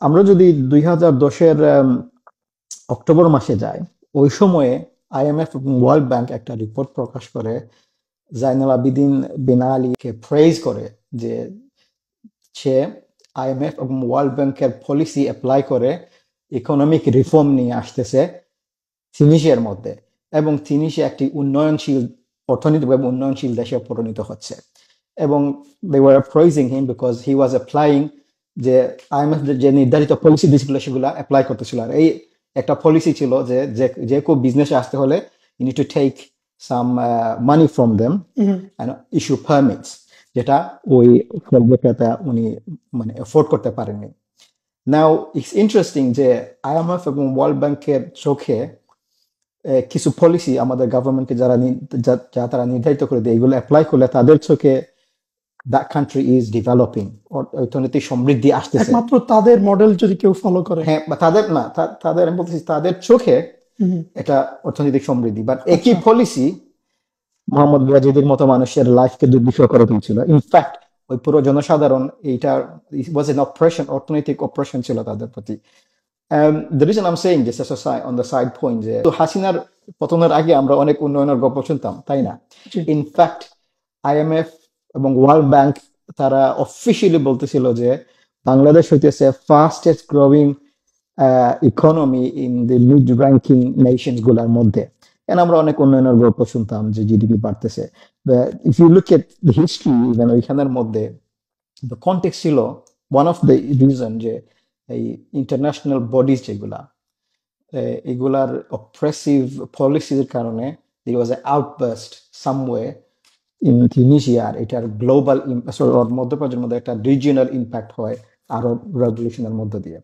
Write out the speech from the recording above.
আমরা যদি 2010-এর অক্টোবর মাসে যাই, ওই সময়ে আইএমএফ এবং ওয়ার্ল্ড ব্যাংক একটা রিপোর্ট প্রকাশ করে জাইনুল আবিদিন বিন আলীকে প্রেজ করে যে সে আইএমএফ এবং ওয়ার্ল্ড ব্যাংকের পলিসি অ্যাপ্লাই করে ইকোনমিক রিফর্ম নিয়ে আসতেছে তিউনিসিয়ার মধ্যে, এবং তিউনিসিয়া একটি অর্থনৈতিকভাবে উন্নয়নশীল দেশে পরিণত হচ্ছে। এবং they were praising him because he was applying যে আইএমএফ যে নির্ধারিত পলিসি দিয়েছিল সেগুলো অ্যাপ্লাই করতেছিল। আর এই একটা পলিসি ছিল যে যে কেউ বিজনেসে আসতে হলে you need to take some money from them and issue permits, যেটা ওই পর্যটকরা উনি মানে এফোর্ড করতে পারেননি। নাও ইটস ইন্টারেস্টিং যে আইএমএফ এবং ওয়ার্ল্ড ব্যাংকের চোখে কিছু পলিসি আমাদের গভর্নমেন্টকে যারা তারা নির্ধারিত করে দেয়, এগুলো অ্যাপ্লাই করলে তাদের চোখে that country is developing, অর্থনৈতিক সমৃদ্ধি আসতেছে। একমাত্র তাদের মডেল যদি কেউ ফলো করে, হ্যাঁ, তাদের না, তাদের আমি বলতেছি তাদের চোখে এটা অর্থনৈতিক সমৃদ্ধি। বাট একই পলিসি মোহাম্মদ মুজাহিদের মতো মানুষের লাইফকে দুর্বিষহ করে তুলছিল। ইনফ্যাক্ট ওই পুরো জনসাধারণ এইটা ওয়াজ এন অপারেশন, অর্থনৈতিক অপারেশন ছিল তাদের প্রতি। The reason I'm saying this as a side on the side point যে হাসিনার পতনের আগে আমরা অনেক উন্নয়নের গল্প শুনতাম, তাই না? ইনফ্যাক্ট আইএমএফ এবং ওয়ার্ল্ড ব্যাংক তারা অফিসিয়ালি বলতেছিল যে বাংলাদেশ হইতেছে fastest growing economy in the mid ranking Nations গুলার মধ্যে। আমরা অনেক উন্নয়নের গল্প শুনতাম যে জিডিপি বাড়তেছে। If you look at the history, even ওইখানের মধ্যে দ্য কনটেক্সট ছিল ওয়ান অফ দ্য রিজন যে এই ইন্টারন্যাশনাল বডিজ যেগুলা এগুলার অপ্রেসিভ পলিসির কারণে there was an outburst somewhere in Tunisia, আর এটার গ্লোবাল মধ্যপ্রাচ্যের মধ্যে একটা রিজিওনাল ইম্প্যাক্ট হয় আরব রেভলিউশনের মধ্য দিয়ে।